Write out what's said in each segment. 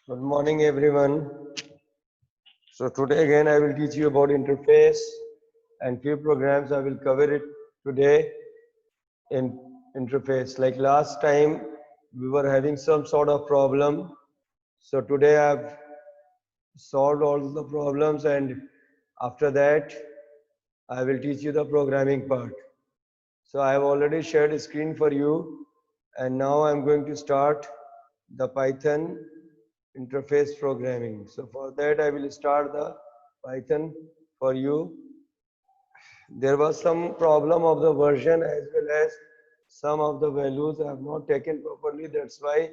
Good morning, everyone. So today again, I will teach you about interface and few programs. I will cover it today in interface. Like last time, we were having some sort of problem. So today I've solved all the problems, and after that, I will teach you the programming part. So I have already shared a screen for you, and now I'm going to start the Python interface programming. So for that, I will start the Python for you. There was some problem of the version as well as some of the values I have not taken properly. That's why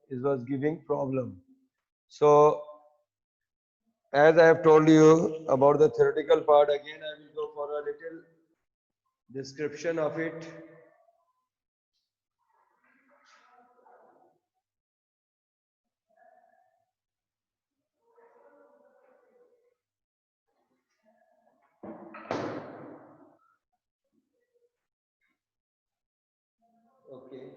it was giving problem. So as I have told you about the theoretical part, again I will go for a little description of it. Okay.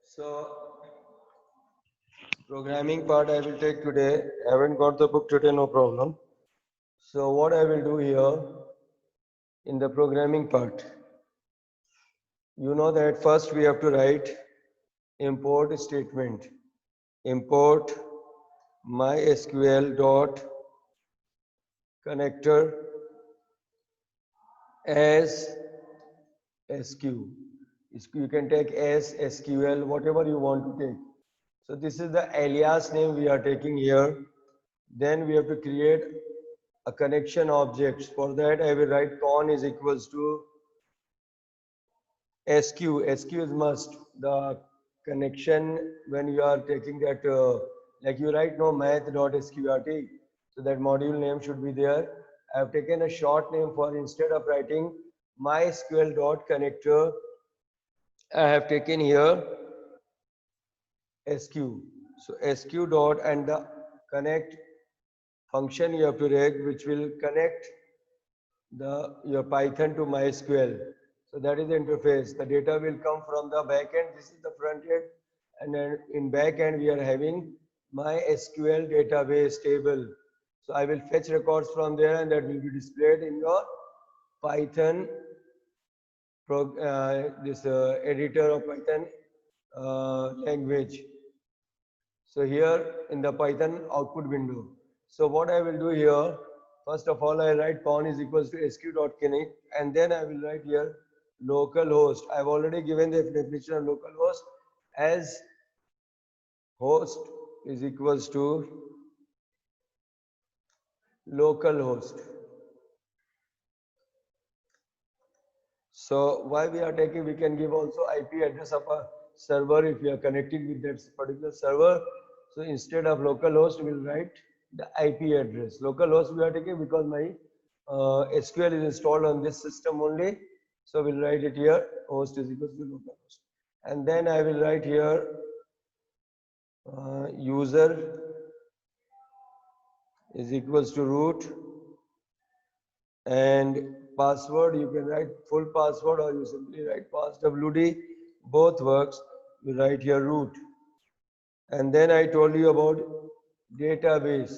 So programming part I will take today. I haven't got the book today, no problem. So what I will do here in the programming part, you know that first we have to write import statement. Import mysql dot connector as sq. You can take as SQL, whatever you want to take. So this is the alias name we are taking here. Then we have to create a connection objects. For that I will write con is equals to SQ. SQ is must. The connection when you are taking that, like you write no math.sqrt. So that module name should be there. I have taken a short name for instead of writing mysql.connector. I have taken here SQ. So SQ dot and the connect function you have to write, which will connect your Python to MySQL. So that is the interface. The data will come from the backend. This is the front end, and then in backend we are having MySQL database table. So I will fetch records from there, and that will be displayed in your Python editor of Python language. So here in the Python output window. So what I will do here, first of all, I write con is equals to sq.connect, and then I will write here localhost. I've already given the definition of localhost as host is equals to localhost. So why we are taking, we can give also IP address of a server if we are connecting with that particular server. So instead of localhost, we will write the IP address. Localhost we are taking because my SQL is installed on this system only. So we'll write it here, host is equal to localhost. And then I will write here user is equals to root, and password you can write full password or you simply write passwd, both works. You write here root, and then I told you about database.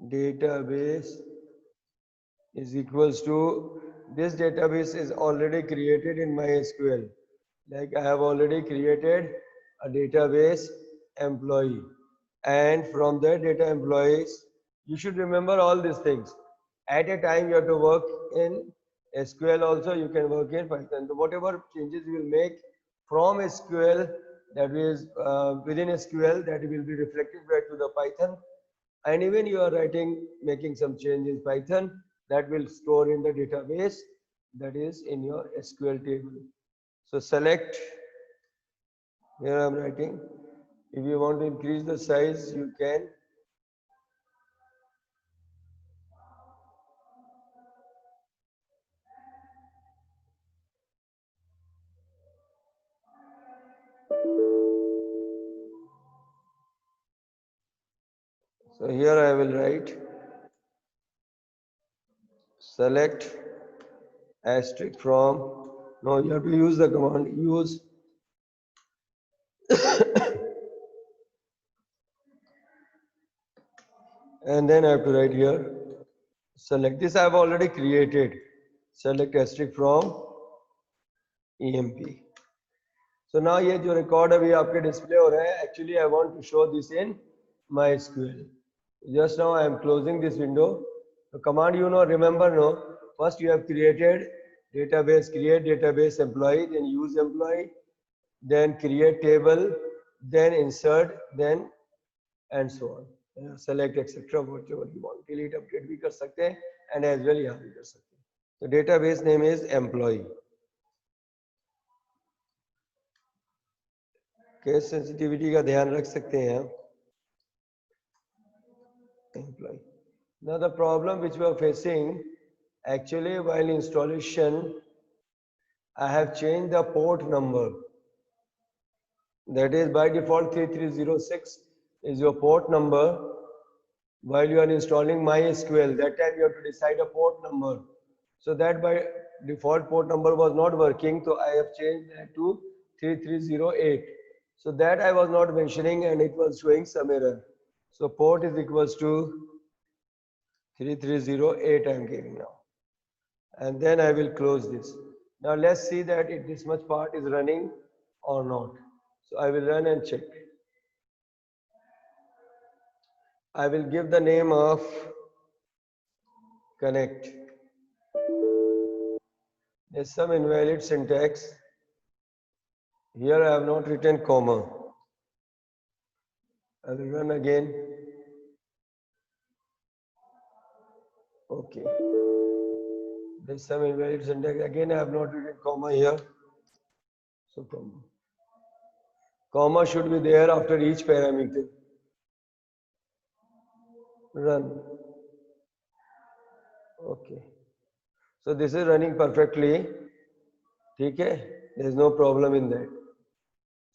Database is equals to, this database is already created in MySQL. Like I have already created a database employee, and from that data employees you should remember all these things. At a time you have to work in SQL also, you can work in Python. So whatever changes you will make from SQL, that is within SQL, that will be reflected back to the Python. And even you are writing, making some change in Python, that will store in the database, that is in your SQL table. So select, here I am writing, if you want to increase the size, you can. So here I will write select asterisk from No, you have to use the command. Use and then I have to write here. Select this. I have already created. Select asterisk from EMP. So now ये जो record अभी आपके display हो रहा है, actually I want to show this in MySQL. Just now I am closing this window. The command you know, remember no. First you have created database, create database employee, then use employee, then create table, then insert, then and so on. Select etc. whatever you want. Delete, update भी कर सकते हैं and as well यहाँ भी कर सकते हैं. So database name is employee. Case sensitivity का ध्यान रख सकते हैं आप. Employee. Now the problem which we are facing, actually while installation, I have changed the port number. That is by default 3306 is your port number. While you are installing MySQL, that time you have to decide a port number. So that by default port number was not working, so I have changed that to 3308. So that I was not mentioning and it was showing some error. So port is equals to 3308 I am giving now. And then I will close this. Now let's see that if this much part is running or not. So I will run and check. I will give the name of connect. There's some invalid syntax. Here I have not written comma. I will run again. Okay. There's some invalid syntax. Again I have not written comma here. So comma. Comma should be there after each parameter. Run. Okay. So this is running perfectly. Okay. There is no problem in that.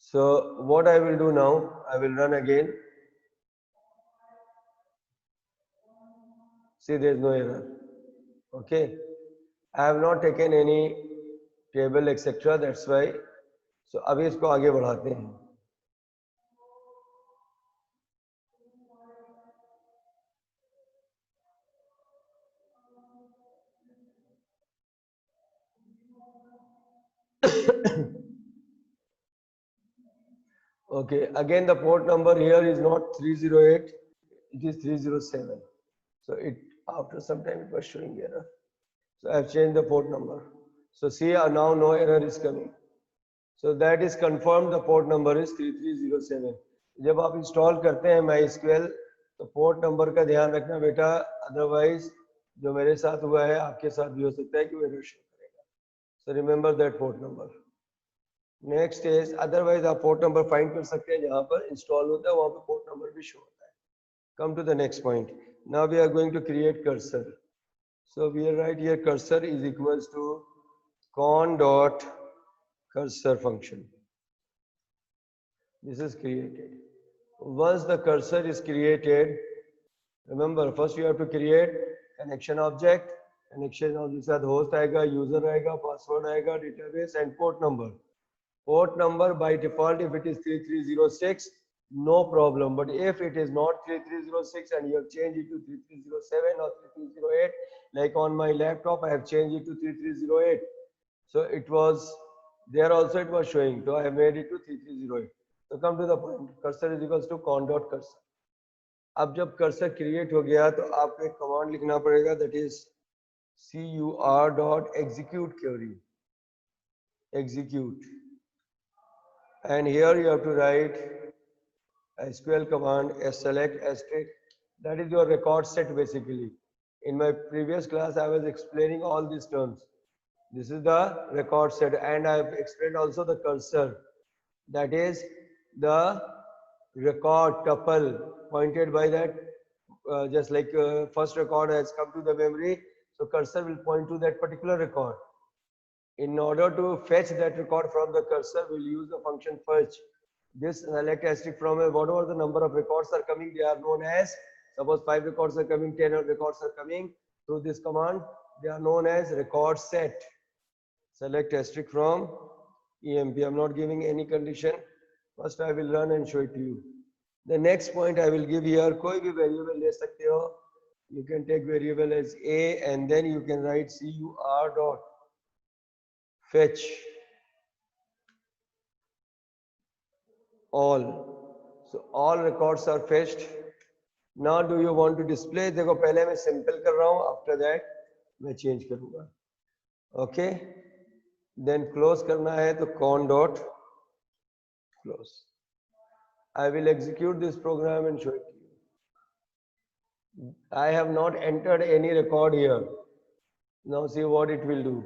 So what I will do now, I will run again. See, there is no error. Okay. I have not taken any table etc. That's why. So अभी इसको आगे बढ़ाते हैं. Okay, again the port number here is not 308, it is 307. So it after some time it was showing error. So I have changed the port number. So see now no error is coming. So that is confirmed, the port number is 3307. जब आप install करते हैं MySQL तो port number का ध्यान रखना बेटा, otherwise जो मेरे साथ हुआ है आपके साथ भी हो सकता है कि वो error show करेगा. So remember that port number. Next is otherwise आप पोर्ट नंबर फाइंड कर सकते हैं जहां पर इंस्टॉल होता है वहां पर पोर्ट नंबर भी शो होता है. Come to the next point. Now we are going to create cursor. So we are right here cursor is equals to con dot cursor function. This is created. Once the cursor is created, remember first you have to create connection object. Connection object के साथ host आएगा, user आएगा, password आएगा, database and port number. Port number by default, if it is 3306, no problem. But if it is not 3306 and you have changed it to 3307 or 3308, like on my laptop, I have changed it to 3308. So it was there also it was showing. So I have made it to 3308. So come to the point. Cursor is equals to con dot cursor. अब जब cursor create हो गया तो आपको एक command लिखना पड़ेगा, that is cur dot execute query. Execute. And here you have to write SQL command select asterisk. That is your record set basically. In my previous class, I was explaining all these terms. This is the record set, and I have explained also the cursor. That is the record tuple pointed by that. Just like first record has come to the memory, so cursor will point to that particular record. In order to fetch that record from the cursor, we'll use the function fetch. This select asterisk from whatever the number of records are coming, they are known as, suppose 5 records are coming, 10 records are coming through this command, they are known as record set. Select asterisk from EMP. I'm not giving any condition. First I will run and show it to you. The next point I will give here, कोई भी variable ले सकते हो. You can take variable as A and then you can write CUR dot fetch all. So all records are fetched. Now do you want to display? देखो पहले मैं simple कर रहा हूँ. After that मैं change करूँगा. Okay. Then close करना है तो con dot close. I will execute this program and show it to you. I have not entered any record here. Now see what it will do.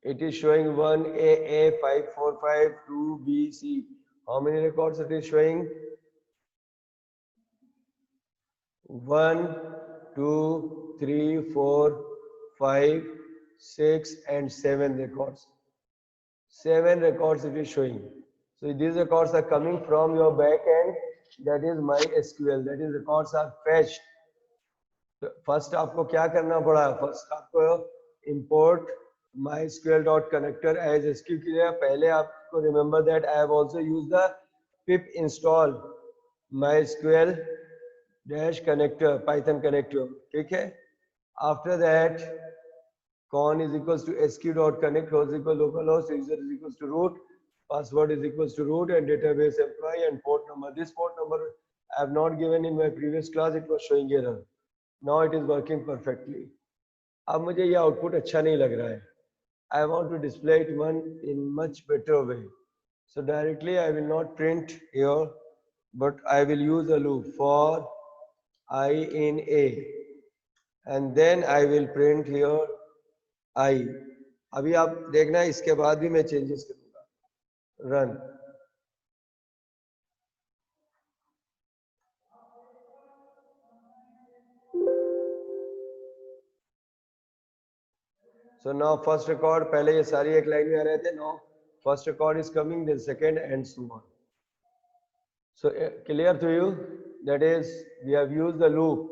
It is showing 1A, 545, 2B, C. How many records it is showing? 1, 2, 3, 4, 5, 6 and 7 records. 7 records it is showing. So these records are coming from your backend, that is MySQL. That is records are fetched. First आपको क्या करना पड़ा? First आपको import mysql.connector as SQ के लिए पहले आपको remember that I have also used the pip install mysql dash connector python connector. ठीक है? After that con is equals to sq.connect host equal localhost user is equals to root password is equals to root and database employee and port number. This port number I have not given in my previous class. It was showing error. Now it is working perfectly. अब मुझे ये output अच्छा नहीं लग रहा है. I want to display it one in much better way. So directly I will not print here, but I will use a loop for I in A, and then I will print here I. अभी आप देखना इसके बाद भी मैं changes करूँगा. Run. So now first record पहले ये सारी एक लाइन में आ रहे थे. Now first record is coming, then second and so on. So clear to you? That is, we have used the loop.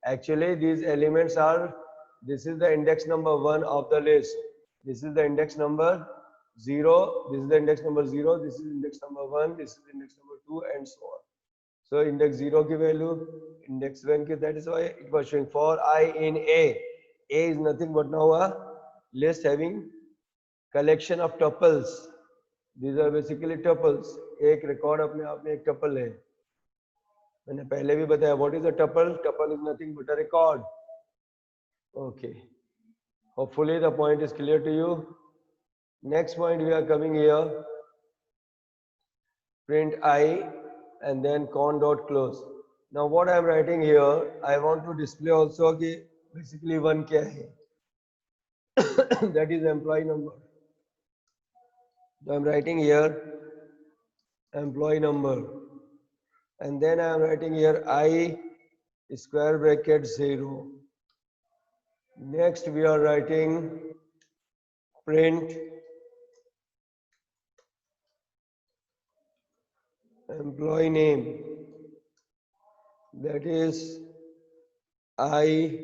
Actually these elements are, this is the index number 1 of the list. This is the index number 0. This is the index number 0. This is index number 1. This is index number 2 and so on. So index 0 की value, index 1 की, that is why it was showing for I in A. A is nothing but now a list having collection of tuples. These are basically tuples. एक record अपने आप में एक tuple है. मैंने पहले भी बताया what is a tuple? Tuple is nothing but a record. Okay. Hopefully the point is clear to you. Next point we are coming here. Print I and then con dot close. Now what I am writing here, I want to display also कि basically one क्या है? That is employee number. So I am writing here employee number, and then I am writing here I square bracket 0. Next we are writing print employee name, that is I1.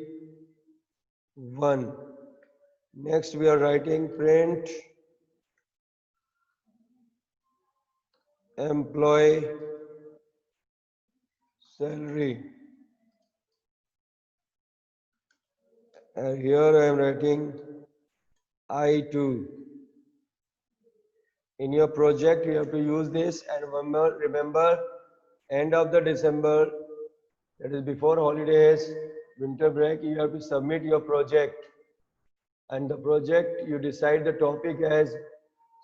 Next we are writing print employee salary, and here I am writing I2. In your project you have to use this, and remember end of the December, that is before holidays, winter break, you have to submit your project, and the project you decide the topic as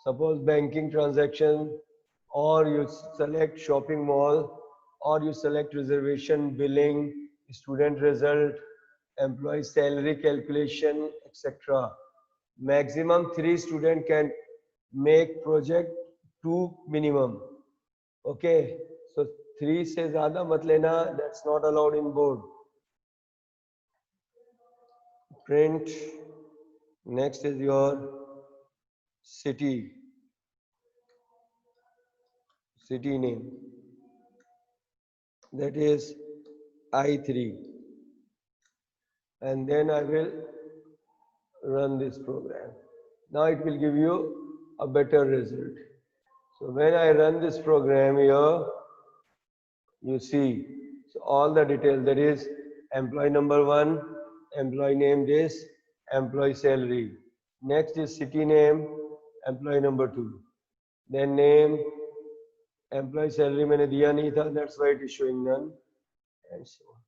suppose banking transaction, or you select shopping mall, or you select reservation billing, student result, employee salary calculation, etc. Maximum 3 students can make project 2 minimum. Okay, so 3 से ज़्यादा मत लेना, that's not allowed in board. Print, next is your city name, that is I3, and then I will run this program. Now it will give you a better result. So when I run this program here, you see, so all the details, that is employee number 1, employee name this, employee salary. Next is city name, employee number 2. Then name, employee salary मैंने दिया नहीं था, that's why it is showing none, and so on.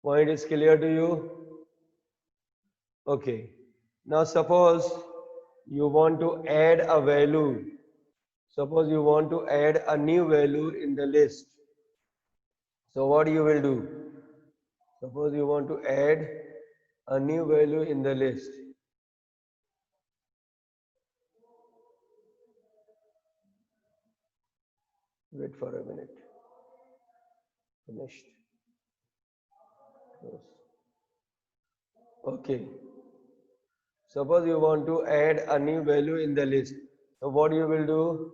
Point is clear to you? Okay. Now suppose you want to add a value. Suppose you want to add a new value in the list. So what you will do? Suppose you want to add a new value in the list. Wait for a minute. Finished. Close. Okay. Suppose you want to add a new value in the list. So what you will do?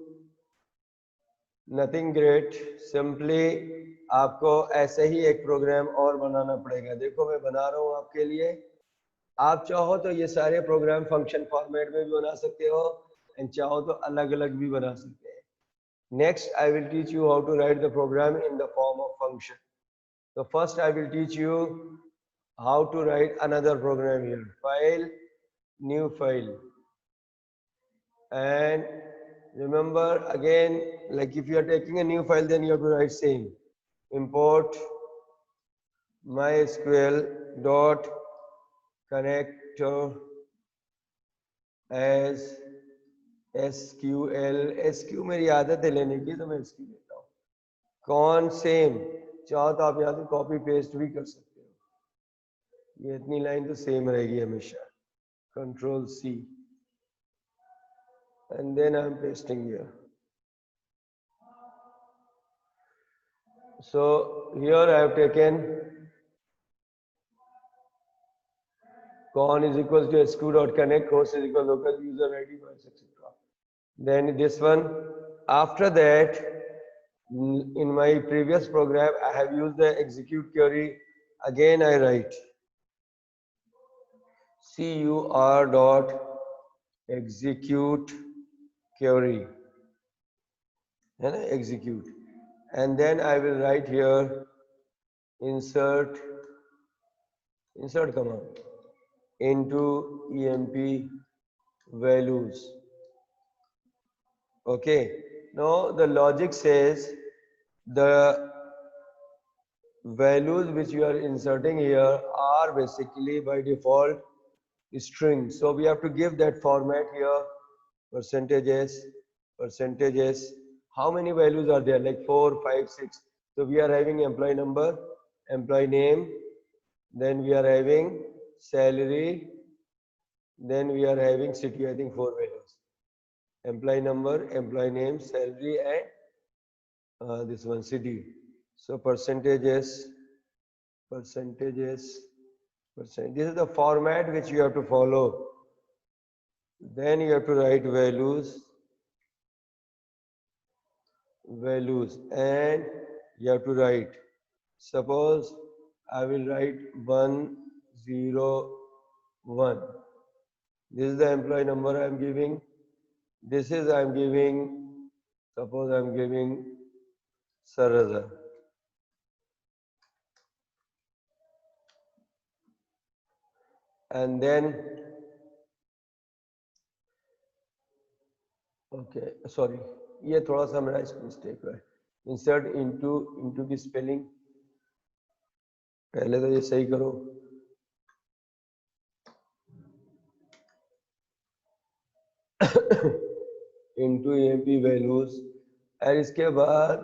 Nothing great. Simply आपको ऐसे ही एक programme और बनाना पड़ेगा. देखो मैं बना रहा हूँ आपके लिए. आप चाहो तो ये सारे प्रोग्राम फंक्शन फॉर्मेट में भी बना सकते हो, एंड चाहो तो अलग अलग भी बना सकते हैं. Next, I will teach you how to write the program in the form of function. So first I will teach you how to write another program here. File, new file. And remember again, like if you are taking a new file, then you have to write same. Import MySQL dot connector as SQL. SQ मेरी आदत है लेने की, तो मैं SQ लेता हूँ. कौन सेम, चाहो तो आप यहाँ से कॉपी पेस्ट भी कर सकते हो. ये इतनी लाइन तो सेम रहेगी हमेशा. Control C, and then I'm pasting here. So here I have taken con is equals to sq.connect, host is equal to local user ID, etc. Then this one. After that, in my previous program, I have used the execute query. Again, I write cur dot execute query, and execute, and then I will write here insert command into emp values. Okay. Now the logic says the values which you are inserting here are basically by default string. So we have to give that format here. Percentages. How many values are there? Like 4, 5, 6. So we are having employee number, employee name, then we are having salary, then we are having city. I think 4 values. Employee number, employee name, salary, and this one city. So percentages. This is the format which you have to follow. Then you have to write values, and you have to write. Suppose I will write 101. This is the employee number I am giving. This is I am giving. Suppose I am giving Saraza. And then, okay, sorry, ये थोड़ा सा मेरा mistake है. Insert into की spelling. पहले तो ये सही करो. into emp values, और इसके बाद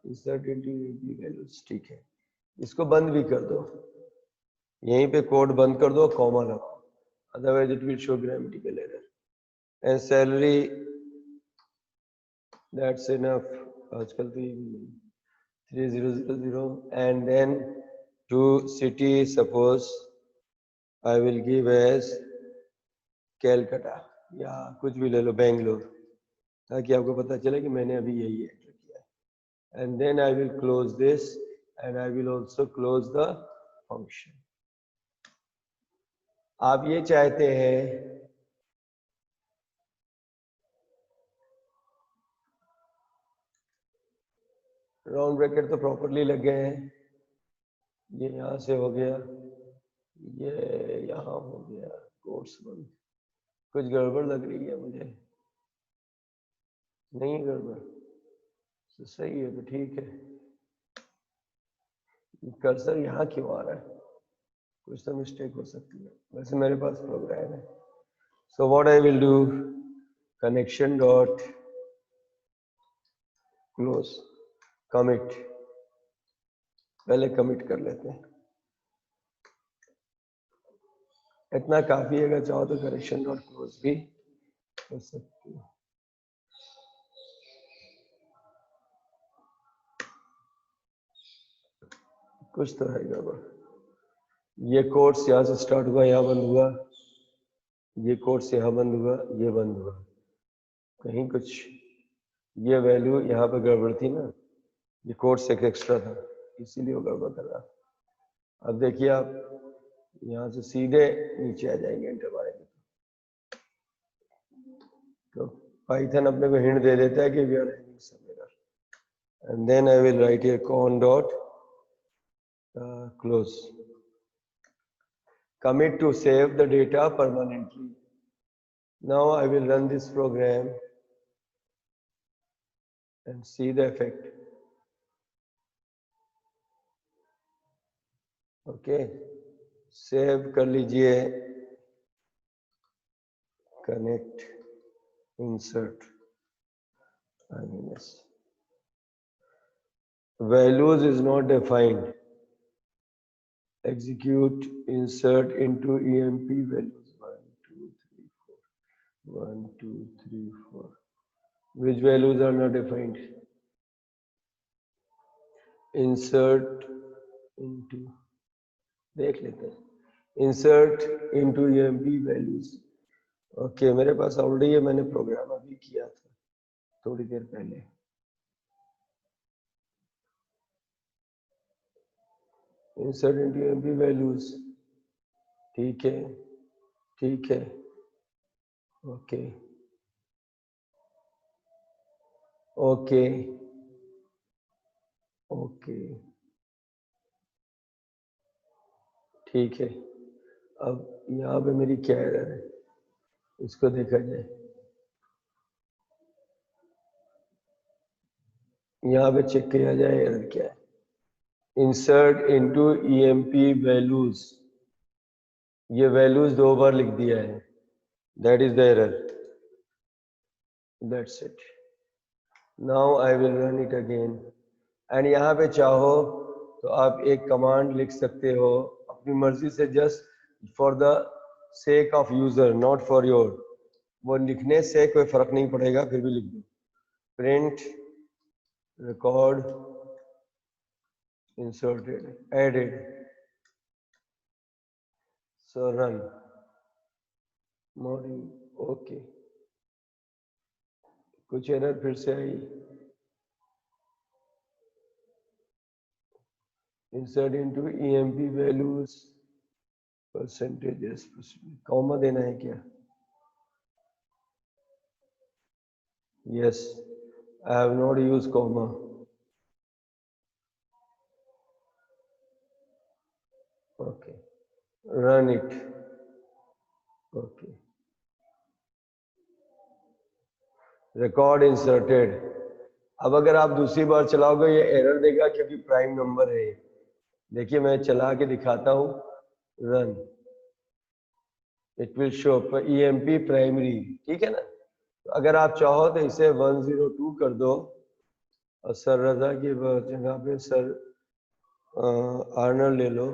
insert into emp values. ठीक है, इसको बंद भी कर दो. यहीं पे कोड बंद कर दो, कॉमा लगाओ, otherwise it will show grammatical error. And salary, that's enough. आजकल तो 3000. And then to city, suppose I will give as Calcutta, या कुछ भी ले लो, बेंगलोर, ताकि आपको पता चले कि मैंने अभी यही एंटर किया है. And then I will close this, and I will also close the function. आप ये चाहते हैं राउंड ब्रैकेट तो प्रॉपरली लग गए हैं, ये यहां से हो गया, ये यहां हो गया, कोर्स बंद। कुछ गड़बड़ लग रही है मुझे, नहीं गड़बड़ तो सही है, तो ठीक है। कर्सर यहाँ क्यों आ रहा है, कुछ तो मिस्टेक हो सकती है, वैसे मेरे पास प्रोग्राम है। So what I will do, connection dot close, commit, पहले कमिट कर लेते हैं, इतना काफी है। अगर चाहो तो कनेक्शन डॉट क्लोज भी कर सकते हो। कुछ तो है गड़बड़, ये कोर्स यहाँ से स्टार्ट हुआ, यहाँ बंद हुआ, ये कोर्स यहाँ बंद हुआ, ये बंद हुआ, कहीं कुछ ये वैल्यू यहाँ पे गड़बड़ थी ना, ये कोर्स एक एक्स्ट्रा था, इसीलिए वो गड़बड़ कर रहा। अब देखिए आप यहाँ से सीधे नीचे आ जाएंगे एंटर मारेंगे तो पाइथन अपने को हिंट दे देता है कि we are having some error, and then I will write here con dot close, commit to save the data permanently. Now I will run this program and see the effect. Okay, save कर लीजिए, connect, insert, yes. Values is not defined. Execute, insert into EMP values 1, 2, 3, 4. 1, 2, 3, 4. Which values are not defined? Insert into, देख लेते हैं, insert into EMP values. Okay, मेरे पास already ये मैंने programme अभी किया था थोड़ी देर पहले। इंसर्ट into EMP values, ठीक है, ठीक है, ओके ओके ओके, ठीक है। अब यहाँ पे मेरी क्या एरर है, इसको देखा जाए। यहाँ पे चेक किया जाए एरर क्या है। इंसर्ट इनटू EMP वैल्यूज, ये वैल्यूज 2 बार लिख दिया है, that is the error, that's it. Now I will run it again, and यहाँ पे चाहो तो आप एक कमांड लिख सकते हो अपनी मर्जी से, just for the sake of user, not for your, वो लिखने से कोई फर्क नहीं पड़ेगा, फिर भी लिख दो, print record inserted added, so run morning, okay. कुछ एरर फिर से आई, insert into EMP values percentages, comma देना है क्या? Yes, I have not use comma, okay, run it, okay, record inserted. अब अगर आप दूसरी बार चलाओगे ये एरर देगा क्योंकि प्राइम नंबर है। देखिए मैं चला के दिखाता हूँ, run, it will show EMP primary, ठीक है ना। तो अगर आप चाहो तो इसे 102 कर दो और सर रजा की जगह पे सर आर्नर ले लो,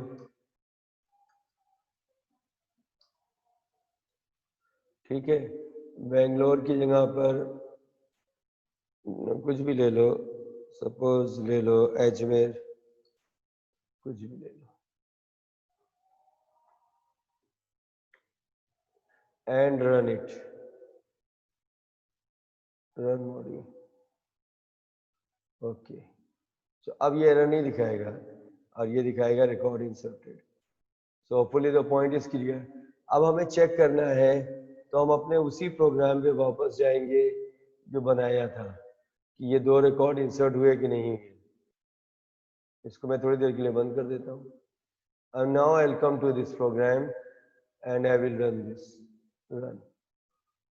ठीक है। बेंगलोर की जगह पर कुछ भी ले लो, सपोज ले लो अजमेर, कुछ भी ले लो, and run it, run module, okay. तो अब ये एरर नहीं दिखाएगा और ये दिखाएगा record inserted. So hopefully the point is clear. अब हमें चेक करना है तो हम अपने उसी प्रोग्राम पे वापस जाएंगे जो बनाया था कि ये 2 रिकॉर्ड इंसर्ट हुए कि नहीं हुए। इसको मैं थोड़ी देर के लिए बंद कर देता हूँ। And now I'll come to this program and I will run this. Run.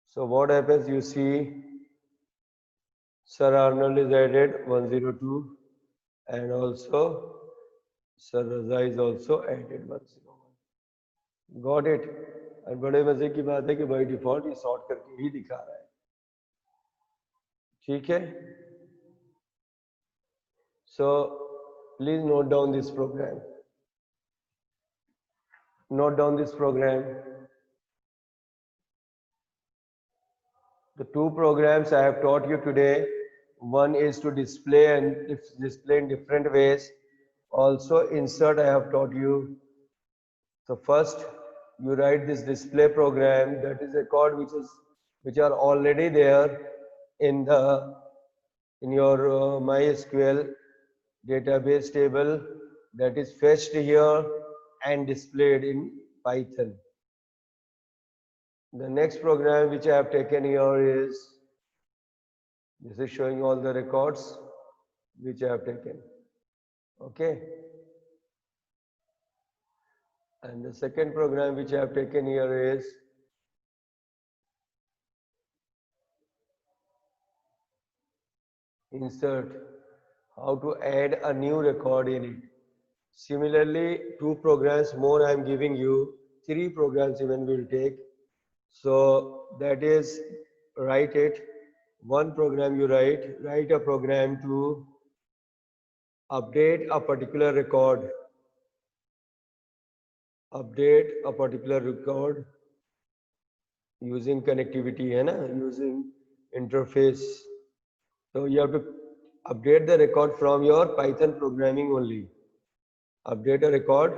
So what happens, you see Sir Arnold is added 102 and also Sir Raza is also added 101. Got it? और बड़े मजे की बात है कि by default ये sort करके ही दिखा रहा है। ठीक है? So please note down this program. Note down this program. The 2 programs I have taught you today, one is to display and display in different ways. Also insert I have taught you. So first you write this display program, that is a code which are already there in your MySQL database table, that is fetched here and displayed in Python. The next program which I have taken here is, this is showing all the records which I have taken. Okay. And the second program which I have taken here is insert, how to add a new record in it. Similarly, 2 programs more I am giving you, 3 programs even will take. So that is, write it. One program you write a program to update a particular record. Update a particular record using connectivity, है ना, using interface. So you have to update the record from your Python programming only. Update a record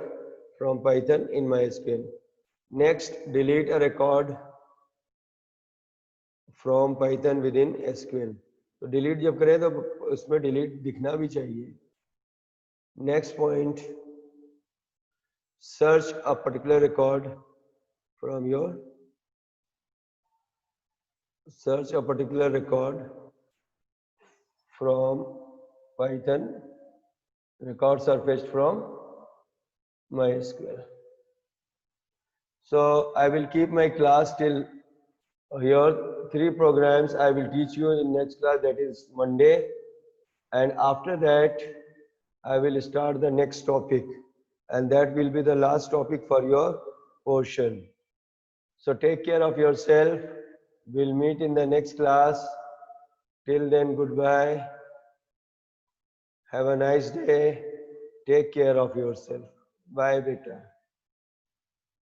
from Python in MySQL. Next, delete a record from Python within SQL. तो delete जब करें तो उसमें delete दिखना भी चाहिए. Next point, search a particular record from your, search a particular record from Python. Records are fetched from MySQL. So I will keep my class till here. 3 programs I will teach you in next class, that is Monday, and after that I will start the next topic, and that will be the last topic for your portion. So take care of yourself. We'll meet in the next class. Till then, goodbye. Have a nice day. Take care of yourself. Bye, beta.